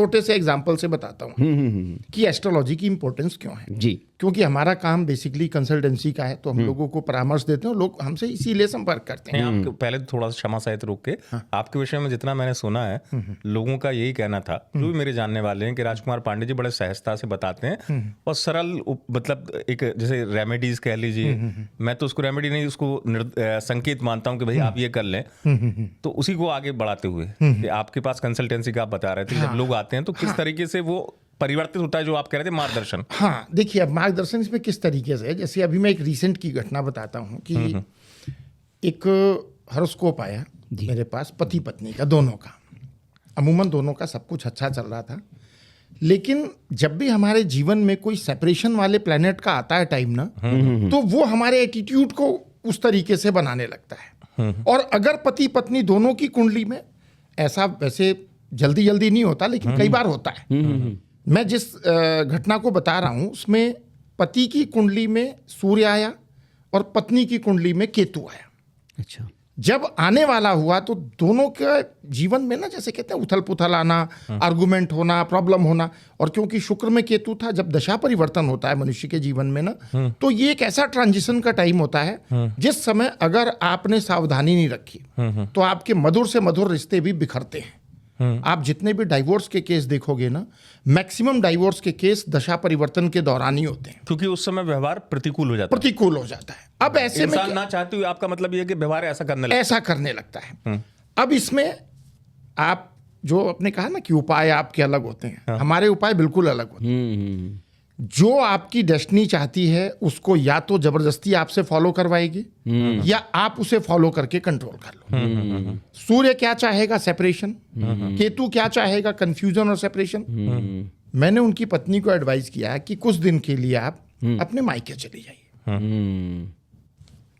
छोटे से एग्जाम्पल से बताता हूँ कि एस्ट्रोलॉजी की इंपॉर्टेंस क्यों है जी। क्योंकि हमारा काम बेसिकली कंसल्टेंसी का है, तो हम लोगों को परामर्श देते हैं, लोग हमसे इसीलिए संपर्क करते हैं। नहीं, आप पहले तो थोड़ा सा क्षमा सहित रोक के आपके विषय में जितना मैंने सुना है, लोगों का यही कहना था, जो भी मेरे जानने वाले हैं, कि राजकुमार पांडे जी बड़े सहजता से बताते हैं और सरल, मतलब एक जैसे रेमेडीज कह लीजिए, मैं तो उसको रेमेडी नहीं, उसको संकेत मानता हूँ कि भाई आप ये कर लें, तो उसी को आगे बढ़ाते हुए कि आपके पास कंसल्टेंसी का आप बता रहे थे, जब लोग आते हैं तो किस तरीके से वो परिवर्तित होता है, जो आप कह रहे थे मार्गदर्शन। हाँ, देखिए अब मार्गदर्शन इसमें किस तरीके से है, जैसे अभी मैं एक रिसेंट की घटना बताता हूँ कि एक हॉरोस्कोप आया मेरे पास पति पत्नी का, दोनों का। अमूमन दोनों का सब कुछ अच्छा चल रहा था, लेकिन जब भी हमारे जीवन में कोई सेपरेशन वाले प्लेनेट का आता है टाइम ना, तो वो हमारे एटीट्यूड को उस तरीके से बनाने लगता है। और अगर पति पत्नी दोनों की कुंडली में, ऐसा वैसे जल्दी जल्दी नहीं होता लेकिन कई बार होता है। मैं जिस घटना को बता रहा हूं उसमें पति की कुंडली में सूर्य आया और पत्नी की कुंडली में केतु आया। अच्छा। जब आने वाला हुआ तो दोनों के जीवन में ना, जैसे कहते हैं उथल पुथल आना, आर्गुमेंट होना, प्रॉब्लम होना। और क्योंकि शुक्र में केतु था, जब दशा परिवर्तन होता है मनुष्य के जीवन में ना, तो ये एक ऐसा ट्रांजिशन का टाइम होता है जिस समय अगर आपने सावधानी नहीं रखी तो आपके मधुर से मधुर रिश्ते भी बिखरते हैं। आप जितने भी डाइवोर्स के केस देखोगे ना, मैक्सिमम डाइवोर्स के केस दशा परिवर्तन के दौरान ही होते हैं, क्योंकि उस समय व्यवहार प्रतिकूल हो जाता है। प्रतिकूल हो जाता है। अब ऐसे में इंसान ना चाहते हुए, आपका मतलब ये है कि व्यवहार ऐसा करने लगता है। अब इसमें आप जो आपने कहा ना कि उपाय आपके अलग होते हैं, हमारे उपाय बिल्कुल अलग होते हैं। जो आपकी डेस्टिनी चाहती है उसको या तो जबरदस्ती आपसे फॉलो करवाएगी या आप उसे फॉलो करके कंट्रोल कर लो। सूर्य क्या चाहेगा? सेपरेशन। केतु क्या चाहेगा? कंफ्यूजन और सेपरेशन। मैंने उनकी पत्नी को एडवाइस किया कि कुछ दिन के लिए आप अपने मायके चले जाइए,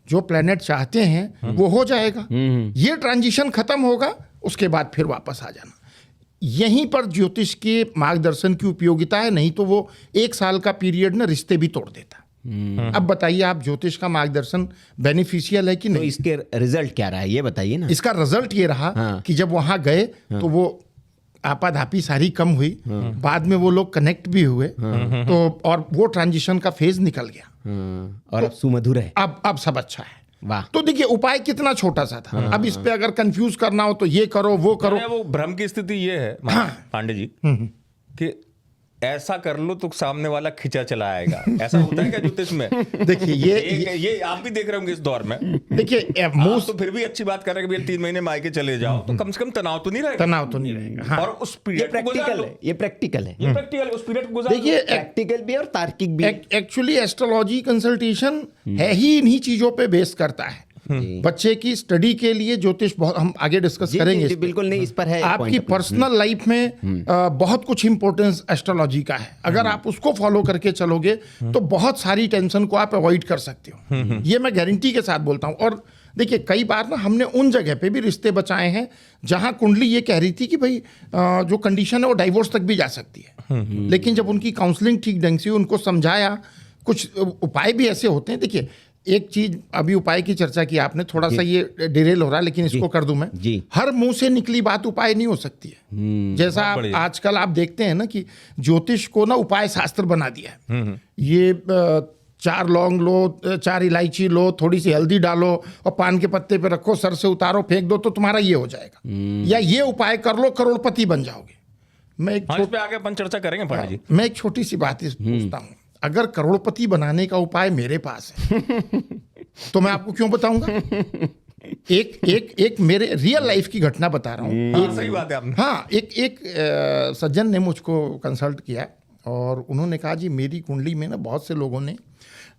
जो प्लेनेट चाहते हैं वो हो जाएगा, ये ट्रांजिशन खत्म होगा, उसके बाद फिर वापस आ जाना। यहीं पर ज्योतिष के मार्गदर्शन की उपयोगिता है, नहीं तो वो 1 साल का पीरियड ना रिश्ते भी तोड़ देता। अब बताइए आप, ज्योतिष का मार्गदर्शन बेनिफिशियल है कि नहीं? तो इसके रिजल्ट क्या रहा, ये बताइए ना। इसका रिजल्ट ये रहा कि जब वहां गए तो वो आपाधापी सारी कम हुई, बाद में वो लोग कनेक्ट भी हुए, तो और वो ट्रांजिशन का फेज निकल गया और अब सुमधुर है। अब सब अच्छा है। वाह। तो देखिए उपाय कितना छोटा सा था। अब इस पे अगर कंफ्यूज करना हो तो ये करो वो करो। वो भ्रम की स्थिति ये है पांडे जी कि ऐसा कर लो तो सामने वाला खिंचा चला आएगा। ऐसा होता है क्या ज्योतिष में? देखिए ये आप भी देख रहे होंगे इस दौर में। देखिए मुंह तो फिर भी अच्छी बात कर रहे हैं कि 3 महीने मायके चले जाओ, तो कम से कम तनाव तो नहीं रहेगा। तनाव तो नहीं रहेगा। हाँ। और उस पीरियड प्रैक्टिकल है, ये प्रैक्टिकल है, उस पीरियड को गुजार। देखिए प्रैक्टिकल भी और तार्किक भी। एक्चुअली एस्ट्रोलॉजी कंसल्टेशन है ही इन्हीं चीजों पे बेस करता है। बच्चे की स्टडी के लिए ज्योतिष बहुत, हम आगे डिस्कस करेंगे। जी, बिल्कुल नहीं, इस पर है। आपकी पर्सनल लाइफ में बहुत कुछ इंपॉर्टेंस एस्ट्रोलॉजी का है। अगर आप उसको फॉलो करके चलोगे तो बहुत सारी टेंशन को आप अवॉइड कर सकते हो, ये मैं गारंटी के साथ बोलता हूँ। और देखिए कई बार ना हमने उन जगह पे भी रिश्ते बचाए हैं जहां कुंडली ये कह रही थी कि भाई जो कंडीशन है वो डाइवोर्स तक भी जा सकती है, लेकिन जब उनकी काउंसलिंग ठीक ढंग से, उनको समझाया, कुछ उपाय भी ऐसे होते हैं। देखिए एक चीज, अभी उपाय की चर्चा की आपने, थोड़ा सा ये डिरेल हो रहा है लेकिन इसको कर दूं मैं। हर मुंह से निकली बात उपाय नहीं हो सकती है। जैसा आजकल आप देखते हैं ना कि ज्योतिष को ना उपाय शास्त्र बना दिया है। ये 4 लौंग लो, 4 इलायची लो, थोड़ी सी हल्दी डालो और पान के पत्ते पे रखो, सर से उतारो, फेंक दो तो तुम्हारा ये हो जाएगा, या ये उपाय कर लो करोड़पति बन जाओगे। मैं एक इस पे आगे अपन चर्चा करेंगे पांडे जी। मैं एक छोटी सी बात पूछता हूँ, अगर करोड़पति बनाने का उपाय मेरे पास है तो मैं आपको क्यों बताऊंगा? एक मेरे रियल लाइफ की घटना बता रहा हूँ। सही बात है आपने। हाँ, एक सज्जन ने मुझको कंसल्ट किया और उन्होंने कहा जी मेरी कुंडली में ना बहुत से लोगों ने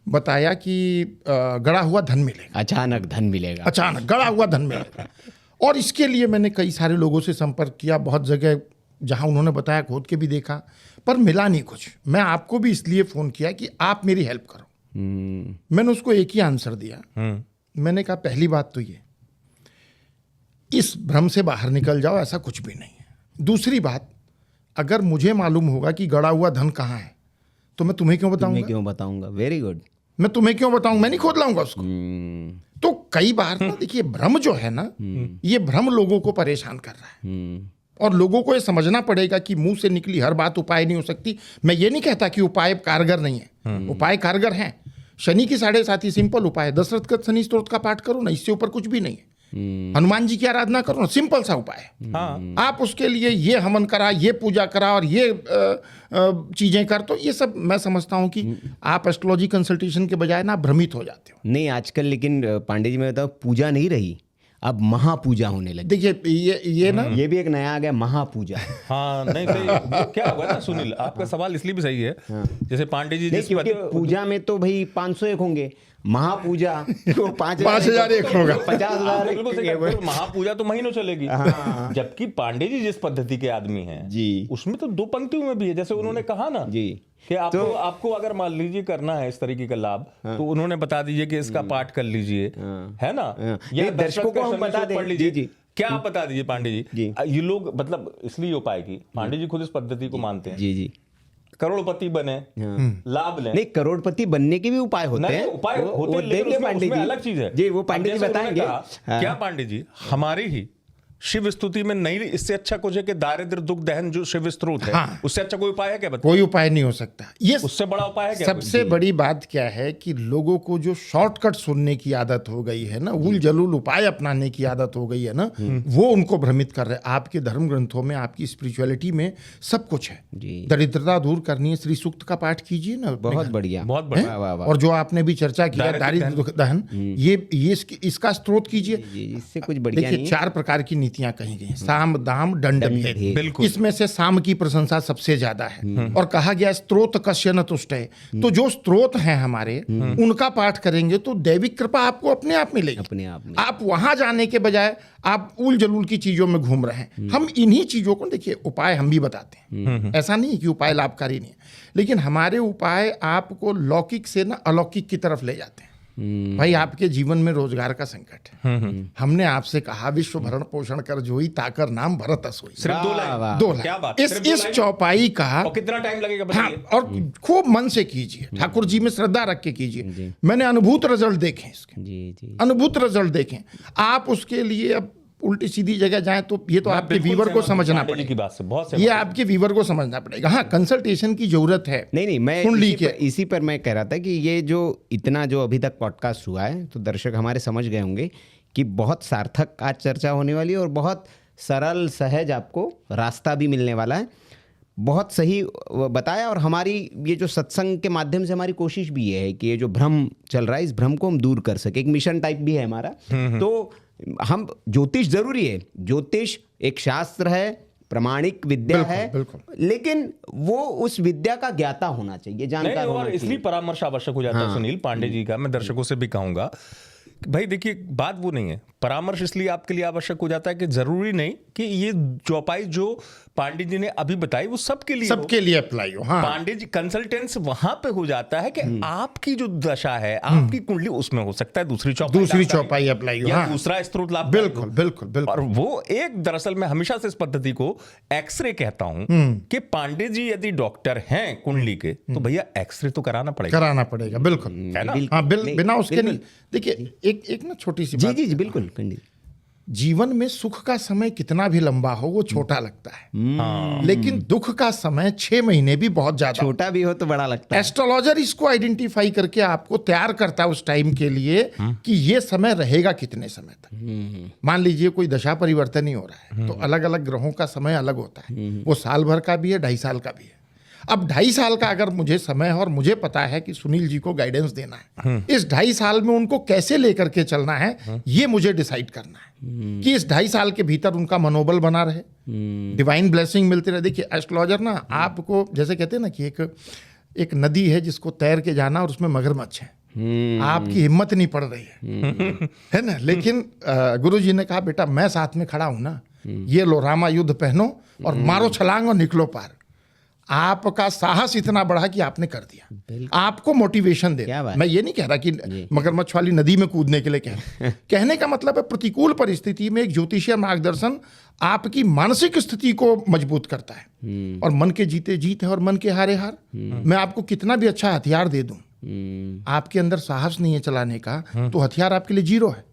बताया कि गड़ा हुआ धन मिलेगा, अचानक धन मिलेगा, अचानक गड़ा हुआ धन मिलेगा। और इसके लिए मैंने कई सारे लोगों से संपर्क किया, बहुत जगह जहां उन्होंने बताया खोद के भी देखा, पर मिला नहीं कुछ। मैं आपको भी इसलिए फ़ोन किया कि आप मेरी हेल्प करो। मैंने उसको एक ही आंसर दिया। मैंने कहा पहली बात तो ये, इस भ्रम से बाहर निकल जाओ, ऐसा कुछ भी नहीं है। दूसरी बात, अगर मुझे मालूम होगा कि गड़ा हुआ धन कहाँ है तो मैं तुम्हें क्यों बताऊंगा? Very good. मैं तुम्हें क्यों बताऊंगा? मैं नहीं खोद लाऊंगा उसको। तो कई बार ना देखिए भ्रम जो है ना, ये भ्रम लोगों को परेशान कर रहा है। और लोगों को ये समझना पड़ेगा कि मुंह से निकली हर बात उपाय नहीं हो सकती। मैं ये नहीं कहता कि उपाय कारगर नहीं है, उपाय कारगर हैं। शनि की 7.5 सिंपल उपाय है, दशरथ का शनि स्तोत्र का पाठ करो ना, इससे ऊपर कुछ भी नहीं है। हनुमान जी की आराधना करो ना, सिंपल सा उपाय है। हाँ। आप उसके लिए ये हवन करा, ये पूजा करा और ये चीजें कर, तो ये सब मैं समझता हूं कि आप एस्ट्रोलॉजी कंसल्टेशन के बजाय ना भ्रमित हो जाते हो। नहीं, आजकल लेकिन पांडे जी मैं बताऊँ, पूजा नहीं रही, अब महापूजा होने लगी। देखिए ये ना, ये भी एक नया आ गया, महापूजा। हाँ नहीं सही। वो क्या होगा ना सुनील, आपका सवाल इसलिए भी सही है, जैसे पांडे जी नहीं, जिस क्योंकि पूजा में तो भाई 501 होंगे, महापूजा तो 5,001 होगा। 50,000। बिल्कुल सही कहा, महापूजा तो महीनों चलेगी। जबकि पांडे जी जिस पद्धति के आदमी हैं जी, उसमें तो 2 पंक्तियों में भी है, जैसे उन्होंने कहा ना जी कि आपको अगर मान लीजिए करना है इस तरीके का लाभ, तो उन्होंने बता दीजिए कि इसका पाठ कर लीजिए, है ना, या दर्शकों को हम बता दें। पढ़ लीजिए। जी, जी। क्या आप बता दीजिए पांडे जी। ये लोग मतलब इसलिए उपाय की, पांडे जी खुद इस पद्धति को मानते हैं। जी जी, करोड़पति बने, लाभ लें। नहीं, करोड़पति बनने के भी उपाय होते हैं, उपाय होते हैं, लेकिन उसमें अलग चीज है जी, वो पांडे जी बताएंगे। क्या पांडे जी, हमारी ही शिव स्तुति में नहीं, इससे अच्छा कुछ है कि दारिद्र दुख दहन जो शिव स्त्रोत है, उससे अच्छा कोई उपाय है क्या? कोई उपाय नहीं हो सकता। ये उससे बड़ा उपाय है क्या? सबसे बड़ी बात क्या है कि लोगों को जो शॉर्टकट सुनने की आदत हो गई है ना, उल जलूल उपाय अपनाने की आदत हो गई है ना, वो उनको भ्रमित कर रहे हैं। आपके धर्म ग्रंथों में, आपकी स्पिरिचुअलिटी में सब कुछ है। दरिद्रता दूर करनी है, श्री सूक्त का पाठ कीजिए ना। बहुत बढ़िया, बहुत बढ़िया। और जो आपने भी चर्चा किया दारिद्र दुख दहन, ये इसका स्त्रोत कीजिए। इससे कुछ बढ़िया देखिए 4 प्रकार की नीतियां कही गई हैं, साम दाम दंड भेद। बिल्कुल। इसमें से साम की प्रशंसा सबसे ज्यादा है, और कहा गया स्त्रोत कस्य न तुष्ट है। तो जो स्त्रोत हैं हमारे, उनका पाठ करेंगे तो दैविक कृपा आपको अपने आप मिलेगी। अपने आप में आप वहां जाने के बजाय आप उल जलूल की चीजों में घूम रहे हैं। हम इन्हीं चीजों को, देखिए उपाय हम भी बताते हैं, ऐसा नहीं कि उपाय लाभकारी नहीं है, लेकिन हमारे उपाय आपको लौकिक से ना अलौकिक की तरफ ले जाते हैं। भाई आपके जीवन में रोजगार का संकट है, हमने आपसे कहा विश्व भरण पोषण कर जोई ताकर नाम भरत असोई। सिर्फ 2 लाइन। 2 क्या लाइन बात, इस चौपाई का। और कितना टाइम लगेगा हाँ, बताइए? और खूब मन से कीजिए, ठाकुर जी में श्रद्धा रख के कीजिए। मैंने अनुभूत रिजल्ट देखे इसके, जी, अनुभूत रिजल्ट देखें। आप उसके लिए अब उल्टी सीधी जगह जाएं तो ये तो आपके व्यूअर को समझना पड़ेगा की बात से, बहुत ये आपके व्यूअर को समझना पड़ेगा। हाँ, कंसल्टेशन की जरूरत है। नहीं, मैं इसी पर मैं कह रहा था कि ये जो इतना जो अभी तक पॉडकास्ट हुआ है, तो दर्शक हमारे समझ गए होंगे कि बहुत सार्थक आज चर्चा होने वाली है, और बहुत सरल सहज आपको रास्ता भी मिलने वाला है। बहुत सही बताया, और हमारी ये जो सत्संग के माध्यम से हमारी कोशिश भी ये है कि ये जो भ्रम चल रहा है, इस भ्रम को हम दूर कर सके। एक मिशन टाइप भी है हमारा। तो हम, ज्योतिष जरूरी है, ज्योतिष एक शास्त्र है, प्रामाणिक विद्या है, लेकिन वो उस विद्या का ज्ञाता होना चाहिए, जानकार होना चाहिए। इसलिए परामर्श आवश्यक हो जाता है सुनील पांडे जी का। मैं दर्शकों से भी कहूंगा भाई, देखिए बात वो नहीं है, परामर्श इसलिए आपके लिए आवश्यक हो जाता है कि जरूरी नहीं कि ये चौपाई जो पांडे जी ने अभी बताई वो सबके लिए अप्लाई हो। हाँ। पांडे जी कंसल्टेंट्स वहां पे हो जाता है कि आपकी जो दशा है, आपकी कुंडली, उसमें हो सकता है दूसरी चौपाई अप्लाई हो, या दूसरा स्त्रोत लाभ। बिल्कुल। और वो एक, दरअसल मैं हमेशा से इस पद्धति को एक्सरे कहता हूं कि पांडे जी यदि डॉक्टर हैं कुंडली के, तो भैया एक्सरे तो कराना पड़ेगा। बिल्कुल, है ना। हाँ, बिना उसके नहीं। देखिए एक ना छोटी सी बात। जी बिल्कुल। जीवन में सुख का समय कितना भी लंबा हो वो छोटा लगता है, लेकिन दुख का समय 6 महीने भी बहुत ज्यादा, छोटा भी हो तो बड़ा लगता है। एस्ट्रोलॉजर इसको आइडेंटिफाई करके आपको तैयार करता है उस टाइम के लिए कि ये समय रहेगा कितने समय तक। मान लीजिए कोई दशा परिवर्तन ही हो रहा है, तो अलग अलग ग्रहों का समय अलग होता है। वो साल भर का भी है, 2.5 साल का भी है। अब 2.5 साल का अगर मुझे समय है और मुझे पता है कि सुनील जी को गाइडेंस देना है, इस 2.5 साल में उनको कैसे लेकर के चलना है, ये मुझे डिसाइड करना है कि इस 2.5 साल के भीतर उनका मनोबल बना रहे, डिवाइन ब्लेसिंग मिलती रहे। देखिए एस्ट्रोलॉजर ना आपको, जैसे कहते हैं ना कि एक नदी है जिसको तैर के जाना और उसमें मगरमच्छ है, आपकी हिम्मत नहीं पड़ रही है ना। लेकिन गुरुजी ने कहा बेटा मैं साथ में खड़ा हूं ना, ये लो रामा युद्ध पहनो और मारो छलांग और निकलो पार। आपका साहस इतना बढ़ा कि आपने कर दिया, आपको मोटिवेशन दे। मैं ये नहीं कह रहा कि मगरमच्छ वाली नदी में कूदने के लिए कहने का मतलब है प्रतिकूल परिस्थिति में एक ज्योतिषीय मार्गदर्शन आपकी मानसिक स्थिति को मजबूत करता है। और मन के जीते जीत है और मन के हारे हार। मैं आपको कितना भी अच्छा हथियार दे दूं, आपके अंदर साहस नहीं है चलाने का, तो हथियार आपके लिए 0 है।